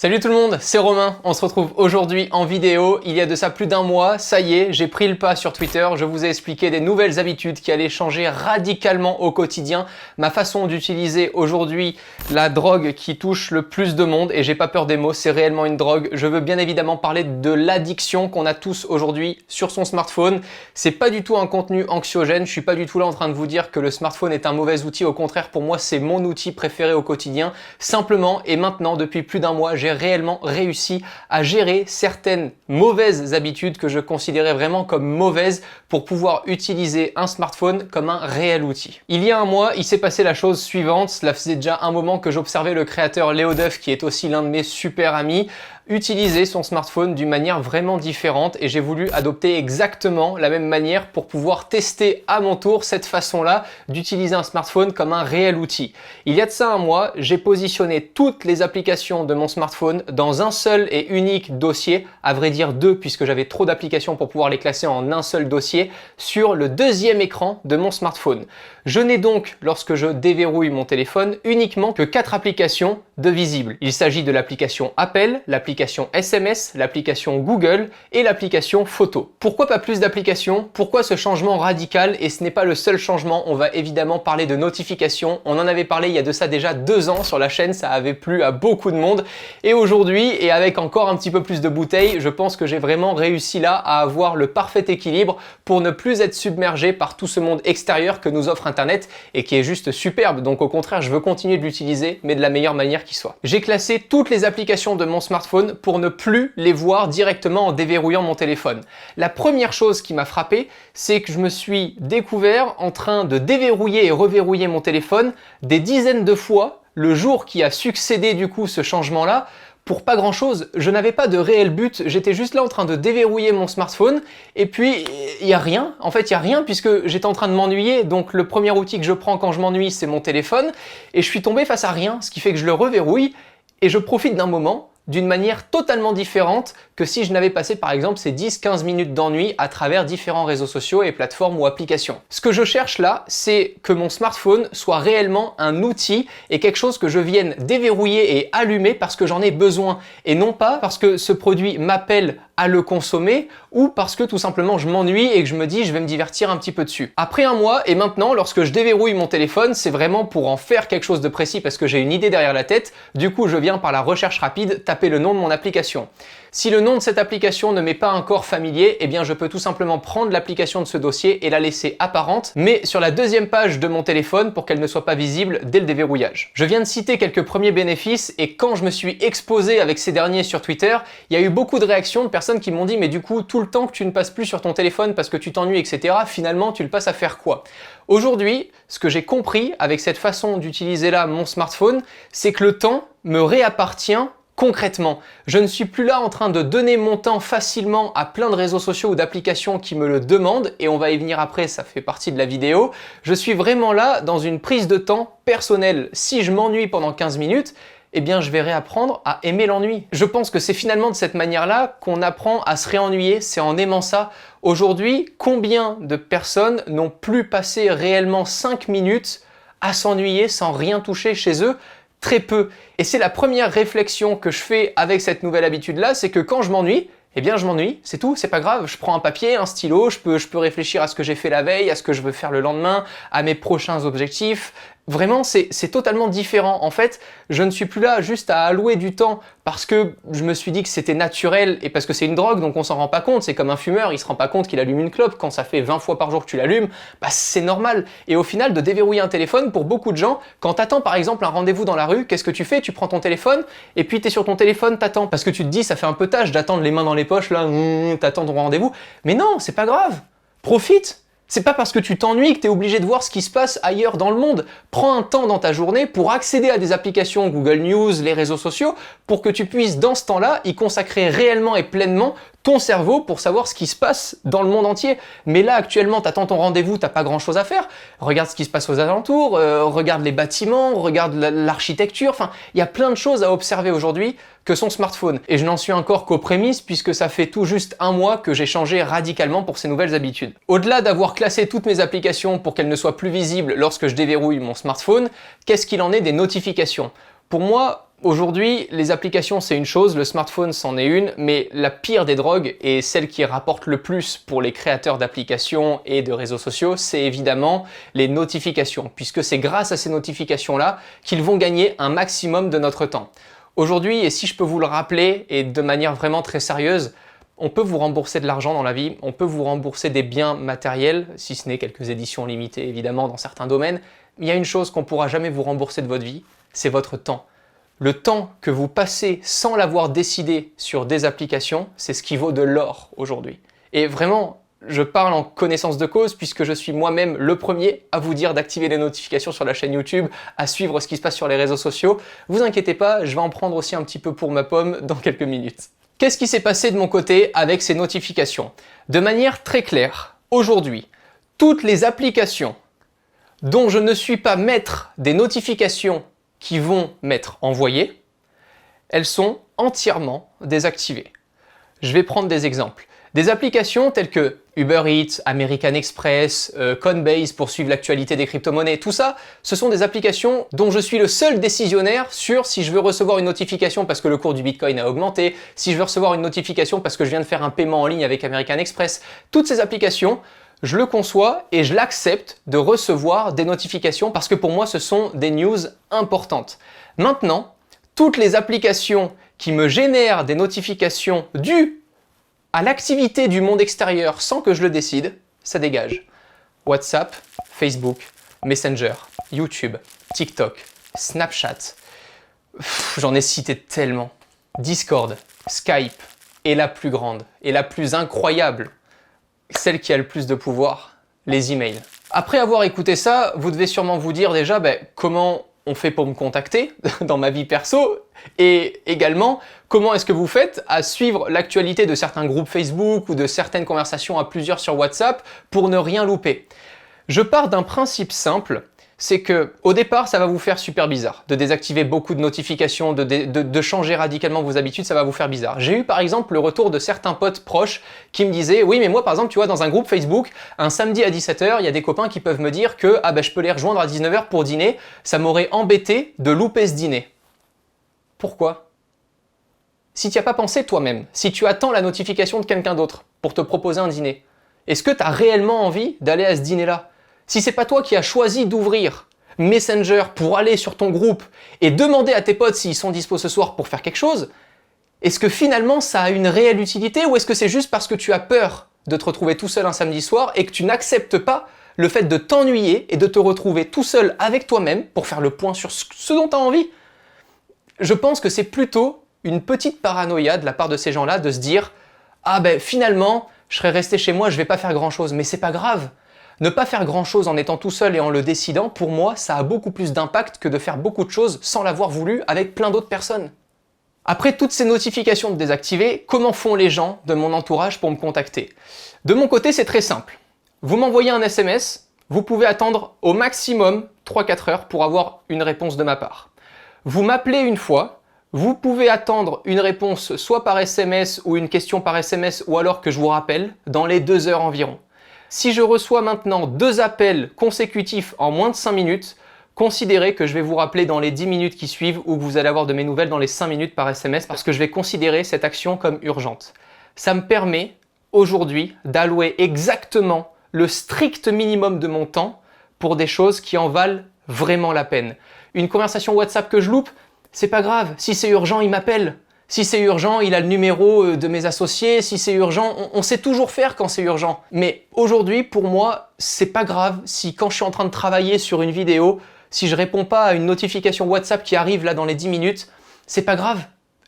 Salut tout le monde, c'est Romain, on se retrouve aujourd'hui en vidéo. Il y a de ça plus d'un mois, ça y est, j'ai pris le pas sur Twitter, je vous ai expliqué des nouvelles habitudes qui allaient changer radicalement au quotidien ma façon d'utiliser aujourd'hui la drogue qui touche le plus de monde, et j'ai pas peur des mots, c'est réellement une drogue. Je veux bien évidemment parler de l'addiction qu'on a tous aujourd'hui sur son smartphone. C'est pas du tout un contenu anxiogène, je suis pas du tout là en train de vous dire que le smartphone est un mauvais outil, au contraire pour moi c'est mon outil préféré au quotidien. Simplement, et maintenant depuis plus d'un mois, j'ai réellement réussi à gérer certaines mauvaises habitudes que je considérais vraiment comme mauvaises pour pouvoir utiliser un smartphone comme un réel outil. Il y a un mois, il s'est passé la chose suivante. Cela faisait déjà un moment que j'observais le créateur Léo Duff, qui est aussi l'un de mes super amis, utiliser son smartphone d'une manière vraiment différente, et j'ai voulu adopter exactement la même manière pour pouvoir tester à mon tour cette façon-là d'utiliser un smartphone comme un réel outil. Il y a de ça un mois, j'ai positionné toutes les applications de mon smartphone dans un seul et unique dossier, à vrai dire deux puisque j'avais trop d'applications pour pouvoir les classer en un seul dossier, sur le deuxième écran de mon smartphone. Je n'ai donc, lorsque je déverrouille mon téléphone, uniquement que 4 applications de visibles. Il s'agit de l'application Appel, l'application SMS, l'application Google et l'application Photo. Pourquoi pas plus d'applications? Pourquoi ce changement radical? Et ce n'est pas le seul changement, on va évidemment parler de notifications. On en avait parlé il y a de ça déjà 2 ans sur la chaîne, ça avait plu à beaucoup de monde. Et aujourd'hui, et avec encore un petit peu plus de bouteilles, je pense que j'ai vraiment réussi là à avoir le parfait équilibre pour ne plus être submergé par tout ce monde extérieur que nous offre Internet et qui est juste superbe. Donc au contraire, je veux continuer de l'utiliser, mais de la meilleure manière qui soit. J'ai classé toutes les applications de mon smartphone pour ne plus les voir directement en déverrouillant mon téléphone. La première chose qui m'a frappé, c'est que je me suis découvert en train de déverrouiller et reverrouiller mon téléphone des dizaines de fois le jour qui a succédé du coup ce changement-là, pour pas grand chose. Je n'avais pas de réel but, j'étais juste là en train de déverrouiller mon smartphone et puis il n'y a rien. En fait, il n'y a rien puisque j'étais en train de m'ennuyer, donc le premier outil que je prends quand je m'ennuie, c'est mon téléphone, et je suis tombé face à rien, ce qui fait que je le reverrouille et je profite d'un moment d'une manière totalement différente que si je n'avais passé par exemple ces 10-15 minutes d'ennui à travers différents réseaux sociaux et plateformes ou applications. Ce que je cherche là, c'est que mon smartphone soit réellement un outil et quelque chose que je vienne déverrouiller et allumer parce que j'en ai besoin, et non pas parce que ce produit m'appelle à le consommer ou parce que tout simplement je m'ennuie et que je me dis je vais me divertir un petit peu dessus. Après un mois et maintenant, lorsque je déverrouille mon téléphone, c'est vraiment pour en faire quelque chose de précis parce que j'ai une idée derrière la tête. Du coup, je viens par la recherche rapide taper le nom de mon application. Si le nom de cette application ne m'est pas encore familier, eh bien je peux tout simplement prendre l'application de ce dossier et la laisser apparente, mais sur la deuxième page de mon téléphone pour qu'elle ne soit pas visible dès le déverrouillage. Je viens de citer quelques premiers bénéfices, et quand je me suis exposé avec ces derniers sur Twitter, il y a eu beaucoup de réactions de personnes qui m'ont dit mais du coup tout le temps que tu ne passes plus sur ton téléphone parce que tu t'ennuies, etc., finalement tu le passes à faire quoi? Aujourd'hui, ce que j'ai compris avec cette façon d'utiliser là mon smartphone, c'est que le temps me réappartient concrètement. Je ne suis plus là en train de donner mon temps facilement à plein de réseaux sociaux ou d'applications qui me le demandent, et on va y venir après, ça fait partie de la vidéo. Je suis vraiment là dans une prise de temps personnelle. Si je m'ennuie pendant 15 minutes, eh bien je vais réapprendre à aimer l'ennui. Je pense que c'est finalement de cette manière-là qu'on apprend à se réennuyer, c'est en aimant ça. Aujourd'hui, combien de personnes n'ont plus passé réellement 5 minutes à s'ennuyer sans rien toucher chez eux? Très peu. Et c'est la première réflexion que je fais avec cette nouvelle habitude-là, c'est que quand je m'ennuie, eh bien je m'ennuie, c'est tout, c'est pas grave. Je prends un papier, un stylo, je peux réfléchir à ce que j'ai fait la veille, à ce que je veux faire le lendemain, à mes prochains objectifs. Vraiment, c'est totalement différent. En fait, je ne suis plus là juste à allouer du temps parce que je me suis dit que c'était naturel et parce que c'est une drogue, donc on s'en rend pas compte. C'est comme un fumeur, il se rend pas compte qu'il allume une clope. Quand ça fait 20 fois par jour que tu l'allumes, bah c'est normal. Et au final, de déverrouiller un téléphone, pour beaucoup de gens, quand t'attends par exemple un rendez-vous dans la rue, qu'est-ce que tu fais? Tu prends ton téléphone et puis t'es sur ton téléphone, t'attends. Parce que tu te dis, ça fait un peu tâche d'attendre les mains dans les poches, là, t'attends ton rendez-vous. Mais non, c'est pas grave. Profite. C'est pas parce que tu t'ennuies que tu es obligé de voir ce qui se passe ailleurs dans le monde. Prends un temps dans ta journée pour accéder à des applications Google News, les réseaux sociaux, pour que tu puisses dans ce temps-là y consacrer réellement et pleinement ton cerveau pour savoir ce qui se passe dans le monde entier. Mais là actuellement, t'attends ton rendez-vous, t'as pas grand-chose à faire. Regarde ce qui se passe aux alentours, regarde les bâtiments, regarde l'architecture. Enfin, il y a plein de choses à observer aujourd'hui que son smartphone. Et je n'en suis encore qu'aux prémices puisque ça fait tout juste un mois que j'ai changé radicalement pour ces nouvelles habitudes. Au-delà d'avoir classé toutes mes applications pour qu'elles ne soient plus visibles lorsque je déverrouille mon smartphone, qu'est-ce qu'il en est des notifications? Pour moi, Aujourd'hui, les applications c'est une chose, le smartphone c'en est une, mais la pire des drogues et celle qui rapporte le plus pour les créateurs d'applications et de réseaux sociaux, c'est évidemment les notifications, puisque c'est grâce à ces notifications-là qu'ils vont gagner un maximum de notre temps. Aujourd'hui, et si je peux vous le rappeler, et de manière vraiment très sérieuse, on peut vous rembourser de l'argent dans la vie, on peut vous rembourser des biens matériels, si ce n'est quelques éditions limitées évidemment dans certains domaines, mais il y a une chose qu'on ne pourra jamais vous rembourser de votre vie, c'est votre temps. Le temps que vous passez sans l'avoir décidé sur des applications, c'est ce qui vaut de l'or aujourd'hui. Et vraiment, je parle en connaissance de cause puisque je suis moi-même le premier à vous dire d'activer les notifications sur la chaîne YouTube, à suivre ce qui se passe sur les réseaux sociaux. Vous inquiétez pas, je vais en prendre aussi un petit peu pour ma pomme dans quelques minutes. Qu'est-ce qui s'est passé de mon côté avec ces notifications? De manière très claire, aujourd'hui, toutes les applications dont je ne suis pas maître des notifications qui vont m'être envoyées, elles sont entièrement désactivées. Je vais prendre des exemples. Des applications telles que Uber Eats, American Express, Coinbase pour suivre l'actualité des crypto-monnaies, tout ça, ce sont des applications dont je suis le seul décisionnaire sur si je veux recevoir une notification parce que le cours du Bitcoin a augmenté, si je veux recevoir une notification parce que je viens de faire un paiement en ligne avec American Express. Toutes ces applications, je le conçois et je l'accepte de recevoir des notifications parce que pour moi, ce sont des news importantes. Maintenant, toutes les applications qui me génèrent des notifications dues à l'activité du monde extérieur sans que je le décide, ça dégage. WhatsApp, Facebook, Messenger, YouTube, TikTok, Snapchat, j'en ai cité tellement. Discord, Skype, et la plus grande, et la plus incroyable, celle qui a le plus de pouvoir, les emails. Après avoir écouté ça, vous devez sûrement vous dire déjà comment on fait pour me contacter dans ma vie perso et également comment est-ce que vous faites à suivre l'actualité de certains groupes Facebook ou de certaines conversations à plusieurs sur WhatsApp pour ne rien louper. Je pars d'un principe simple, c'est que au départ ça va vous faire super bizarre de désactiver beaucoup de notifications, de changer radicalement vos habitudes, ça va vous faire bizarre. J'ai eu par exemple le retour de certains potes proches qui me disaient oui mais moi par exemple tu vois dans un groupe Facebook, un samedi à 17 h, il y a des copains qui peuvent me dire que je peux les rejoindre à 19 h pour dîner, ça m'aurait embêté de louper ce dîner. Pourquoi? Si tu n'y as pas pensé toi-même, si tu attends la notification de quelqu'un d'autre pour te proposer un dîner, est-ce que tu as réellement envie d'aller à ce dîner-là? Si c'est pas toi qui as choisi d'ouvrir Messenger pour aller sur ton groupe et demander à tes potes s'ils sont dispo ce soir pour faire quelque chose, est-ce que finalement ça a une réelle utilité ou est-ce que c'est juste parce que tu as peur de te retrouver tout seul un samedi soir et que tu n'acceptes pas le fait de t'ennuyer et de te retrouver tout seul avec toi-même pour faire le point sur ce dont tu as envie? Je pense que c'est plutôt une petite paranoïa de la part de ces gens-là de se dire « Ah finalement, je serais resté chez moi, je vais pas faire grand-chose. » Mais c'est pas grave. Ne pas faire grand-chose en étant tout seul et en le décidant, pour moi, ça a beaucoup plus d'impact que de faire beaucoup de choses sans l'avoir voulu avec plein d'autres personnes. Après toutes ces notifications de désactiver, comment font les gens de mon entourage pour me contacter? De mon côté, c'est très simple. Vous m'envoyez un SMS, vous pouvez attendre au maximum 3-4 heures pour avoir une réponse de ma part. Vous m'appelez une fois, vous pouvez attendre une réponse soit par SMS ou une question par SMS ou alors que je vous rappelle dans les 2 heures environ. Si je reçois maintenant 2 appels consécutifs en moins de 5 minutes, considérez que je vais vous rappeler dans les 10 minutes qui suivent ou que vous allez avoir de mes nouvelles dans les 5 minutes par SMS parce que je vais considérer cette action comme urgente. Ça me permet aujourd'hui d'allouer exactement le strict minimum de mon temps pour des choses qui en valent vraiment la peine. Une conversation WhatsApp que je loupe, c'est pas grave. Si c'est urgent, il m'appelle. Si c'est urgent, il a le numéro de mes associés. Si c'est urgent, on sait toujours faire quand c'est urgent. Mais aujourd'hui, pour moi, c'est pas grave si quand je suis en train de travailler sur une vidéo, si je réponds pas à une notification WhatsApp qui arrive là dans les 10 minutes, c'est pas grave.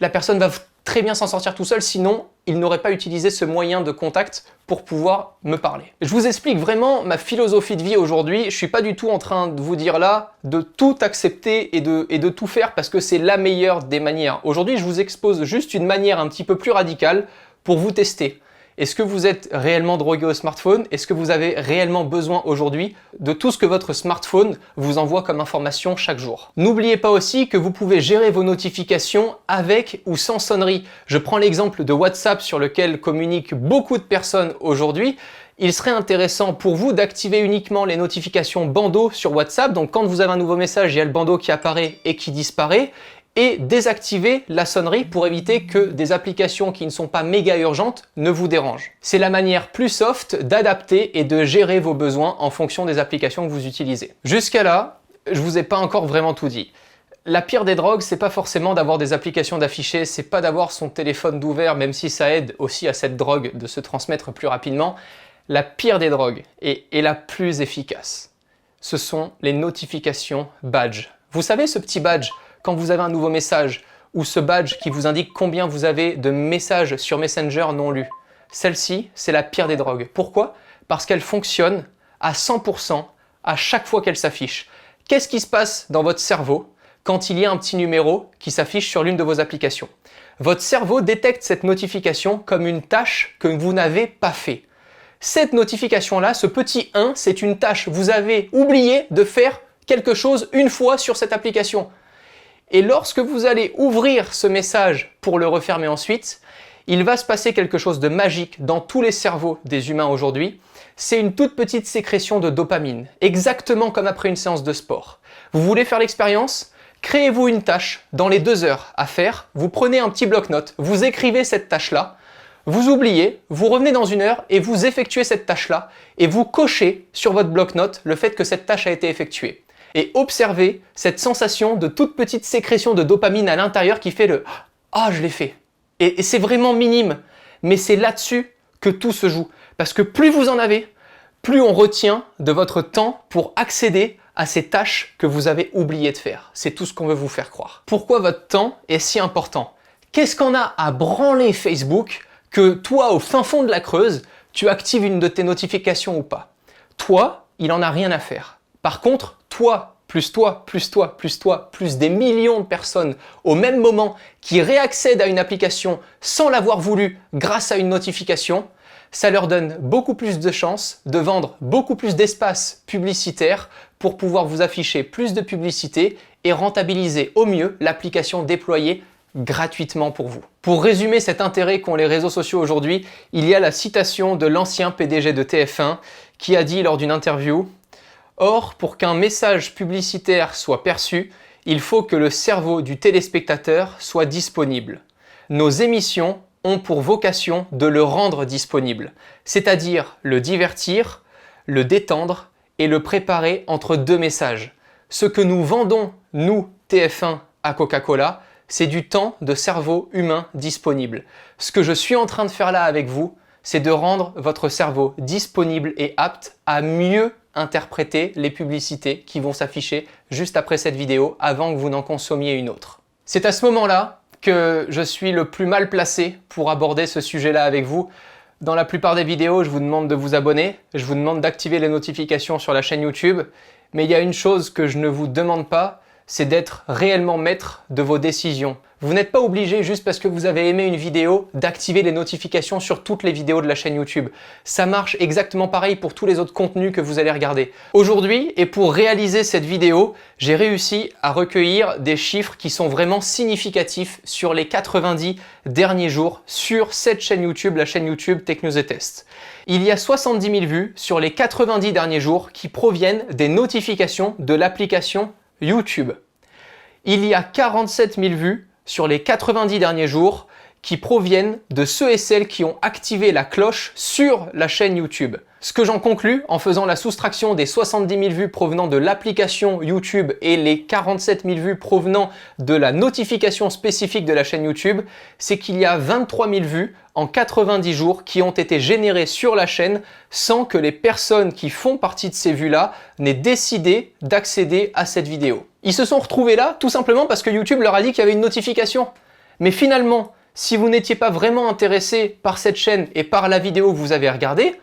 La personne va très bien s'en sortir tout seul, sinon il n'aurait pas utilisé ce moyen de contact pour pouvoir me parler. Je vous explique vraiment ma philosophie de vie aujourd'hui. Je suis pas du tout en train de vous dire là de tout accepter et de tout faire parce que c'est la meilleure des manières. Aujourd'hui, je vous expose juste une manière un petit peu plus radicale pour vous tester. Est-ce que vous êtes réellement drogué au smartphone? Est-ce que vous avez réellement besoin aujourd'hui de tout ce que votre smartphone vous envoie comme information chaque jour? N'oubliez pas aussi que vous pouvez gérer vos notifications avec ou sans sonnerie. Je prends l'exemple de WhatsApp sur lequel communiquent beaucoup de personnes aujourd'hui. Il serait intéressant pour vous d'activer uniquement les notifications bandeau sur WhatsApp. Donc quand vous avez un nouveau message, il y a le bandeau qui apparaît et qui disparaît. et désactiver la sonnerie pour éviter que des applications qui ne sont pas méga urgentes ne vous dérangent. C'est la manière plus soft d'adapter et de gérer vos besoins en fonction des applications que vous utilisez. Jusqu'à là, je vous ai pas encore vraiment tout dit. La pire des drogues, c'est pas forcément d'avoir des applications d'afficher, c'est pas d'avoir son téléphone d'ouvert, même si ça aide aussi à cette drogue de se transmettre plus rapidement. La pire des drogues et la plus efficace, ce sont les notifications badge. Vous savez ce petit badge quand vous avez un nouveau message ou ce badge qui vous indique combien vous avez de messages sur Messenger non lus. Celle-ci, c'est la pire des drogues. Pourquoi? Parce qu'elle fonctionne à 100% à chaque fois qu'elle s'affiche. Qu'est-ce qui se passe dans votre cerveau quand il y a un petit numéro qui s'affiche sur l'une de vos applications? Votre cerveau détecte cette notification comme une tâche que vous n'avez pas fait. Cette notification-là, ce petit 1, c'est une tâche. Vous avez oublié de faire quelque chose une fois sur cette application. Et lorsque vous allez ouvrir ce message pour le refermer ensuite, il va se passer quelque chose de magique dans tous les cerveaux des humains aujourd'hui. C'est une toute petite sécrétion de dopamine, exactement comme après une séance de sport. Vous voulez faire l'expérience? Créez-vous une tâche dans les 2 heures à faire. Vous prenez un petit bloc-notes, vous écrivez cette tâche-là, vous oubliez, vous revenez dans 1 heure et vous effectuez cette tâche-là et vous cochez sur votre bloc-notes le fait que cette tâche a été effectuée. Et observez cette sensation de toute petite sécrétion de dopamine à l'intérieur qui fait le « Ah, je l'ai fait ». Et c'est vraiment minime, mais c'est là-dessus que tout se joue. Parce que plus vous en avez, plus on retient de votre temps pour accéder à ces tâches que vous avez oublié de faire. C'est tout ce qu'on veut vous faire croire. Pourquoi votre temps est si important? Qu'est-ce qu'on a à branler Facebook que toi, au fin fond de la Creuse, tu actives une de tes notifications ou pas? Toi, il en a rien à faire. Par contre, toi, plus toi, plus toi, plus toi, plus des millions de personnes au même moment qui réaccèdent à une application sans l'avoir voulu grâce à une notification, ça leur donne beaucoup plus de chances de vendre beaucoup plus d'espace publicitaire pour pouvoir vous afficher plus de publicité et rentabiliser au mieux l'application déployée gratuitement pour vous. Pour résumer cet intérêt qu'ont les réseaux sociaux aujourd'hui, il y a la citation de l'ancien PDG de TF1 qui a dit lors d'une interview: Or, pour qu'un message publicitaire soit perçu, il faut que le cerveau du téléspectateur soit disponible. Nos émissions ont pour vocation de le rendre disponible, c'est-à-dire le divertir, le détendre et le préparer entre 2 messages. Ce que nous vendons, nous, TF1, à Coca-Cola, c'est du temps de cerveau humain disponible. Ce que je suis en train de faire là avec vous, c'est de rendre votre cerveau disponible et apte à mieux interpréter les publicités qui vont s'afficher juste après cette vidéo avant que vous n'en consommiez une autre. C'est à ce moment-là que je suis le plus mal placé pour aborder ce sujet-là avec vous. Dans la plupart des vidéos, je vous demande de vous abonner, je vous demande d'activer les notifications sur la chaîne YouTube, mais il y a une chose que je ne vous demande pas, c'est d'être réellement maître de vos décisions. Vous n'êtes pas obligé, juste parce que vous avez aimé une vidéo, d'activer les notifications sur toutes les vidéos de la chaîne YouTube. Ça marche exactement pareil pour tous les autres contenus que vous allez regarder. Aujourd'hui, et pour réaliser cette vidéo, j'ai réussi à recueillir des chiffres qui sont vraiment significatifs sur les 90 derniers jours sur cette chaîne YouTube, la chaîne YouTube Tech News et Test. Il y a 70 000 vues sur les 90 derniers jours qui proviennent des notifications de l'application YouTube. Il y a 47 000 vues sur les 90 derniers jours qui proviennent de ceux et celles qui ont activé la cloche sur la chaîne YouTube. Ce que j'en conclus en faisant la soustraction des 70 000 vues provenant de l'application YouTube et les 47 000 vues provenant de la notification spécifique de la chaîne YouTube, c'est qu'il y a 23 000 vues en 90 jours qui ont été générées sur la chaîne sans que les personnes qui font partie de ces vues-là n'aient décidé d'accéder à cette vidéo. Ils se sont retrouvés là tout simplement parce que YouTube leur a dit qu'il y avait une notification. Mais finalement, si vous n'étiez pas vraiment intéressé par cette chaîne et par la vidéo que vous avez regardée,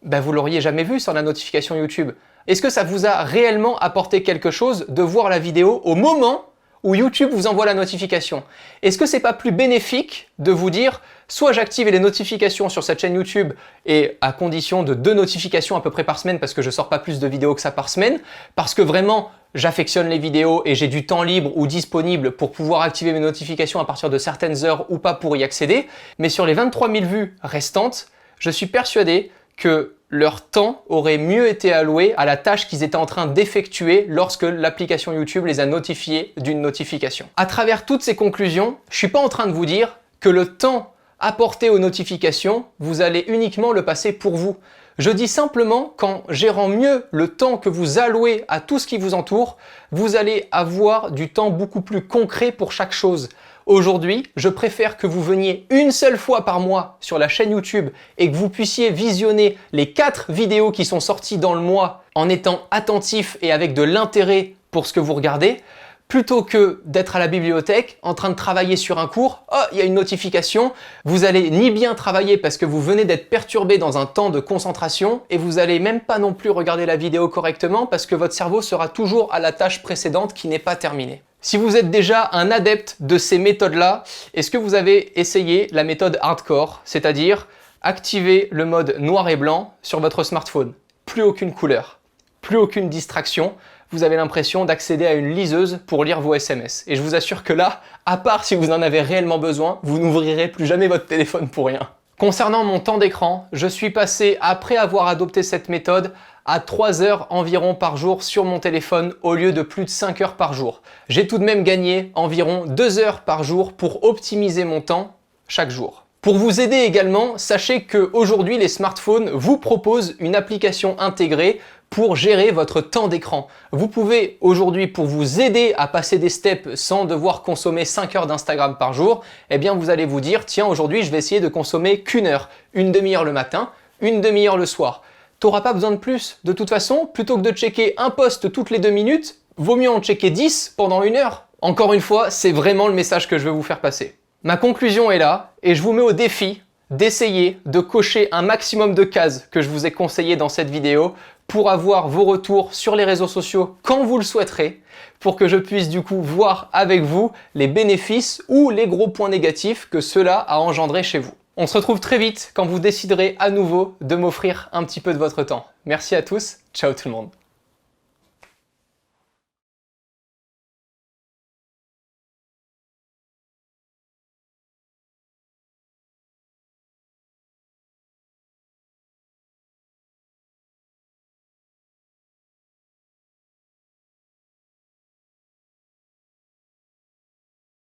ben vous l'auriez jamais vu sur la notification YouTube. Est-ce que ça vous a réellement apporté quelque chose de voir la vidéo au moment où YouTube vous envoie la notification? Est-ce que c'est pas plus bénéfique de vous dire soit j'active les notifications sur cette chaîne YouTube et à condition de 2 notifications à peu près par semaine parce que je sors pas plus de vidéos que ça par semaine, parce que vraiment j'affectionne les vidéos et j'ai du temps libre ou disponible pour pouvoir activer mes notifications à partir de certaines heures ou pas pour y accéder, mais sur les 23 000 vues restantes, je suis persuadé que leur temps aurait mieux été alloué à la tâche qu'ils étaient en train d'effectuer lorsque l'application YouTube les a notifiés d'une notification. À travers toutes ces conclusions, je suis pas en train de vous dire que le temps apporté aux notifications, vous allez uniquement le passer pour vous. Je dis simplement qu'en gérant mieux le temps que vous allouez à tout ce qui vous entoure, vous allez avoir du temps beaucoup plus concret pour chaque chose. Aujourd'hui, je préfère que vous veniez une seule fois par mois sur la chaîne YouTube et que vous puissiez visionner les 4 vidéos qui sont sorties dans le mois en étant attentif et avec de l'intérêt pour ce que vous regardez, plutôt que d'être à la bibliothèque en train de travailler sur un cours. Oh, il y a une notification. Vous allez ni bien travailler parce que vous venez d'être perturbé dans un temps de concentration et vous allez même pas non plus regarder la vidéo correctement parce que votre cerveau sera toujours à la tâche précédente qui n'est pas terminée. Si vous êtes déjà un adepte de ces méthodes-là, est-ce que vous avez essayé la méthode hardcore, c'est-à-dire activer le mode noir et blanc sur votre smartphone? Plus aucune couleur, plus aucune distraction. Vous avez l'impression d'accéder à une liseuse pour lire vos SMS. Et je vous assure que là, à part si vous en avez réellement besoin, vous n'ouvrirez plus jamais votre téléphone pour rien. Concernant mon temps d'écran, je suis passé, après avoir adopté cette méthode, à 3 heures environ par jour sur mon téléphone au lieu de plus de 5 heures par jour. J'ai tout de même gagné environ 2 heures par jour pour optimiser mon temps chaque jour. Pour vous aider également, sachez qu'aujourd'hui les smartphones vous proposent une application intégrée pour gérer votre temps d'écran. Vous pouvez aujourd'hui, pour vous aider à passer des steps sans devoir consommer 5 heures d'Instagram par jour, eh bien vous allez vous dire, tiens, aujourd'hui je vais essayer de consommer qu'1 heure, une demi-heure le matin, une demi-heure le soir. T'auras pas besoin de plus. De toute façon, plutôt que de checker un post toutes les 2 minutes, vaut mieux en checker 10 pendant 1 heure. Encore une fois, c'est vraiment le message que je veux vous faire passer. Ma conclusion est là et je vous mets au défi d'essayer de cocher un maximum de cases que je vous ai conseillées dans cette vidéo pour avoir vos retours sur les réseaux sociaux quand vous le souhaiterez, pour que je puisse du coup voir avec vous les bénéfices ou les gros points négatifs que cela a engendré chez vous. On se retrouve très vite quand vous déciderez à nouveau de m'offrir un petit peu de votre temps. Merci à tous, ciao tout le monde.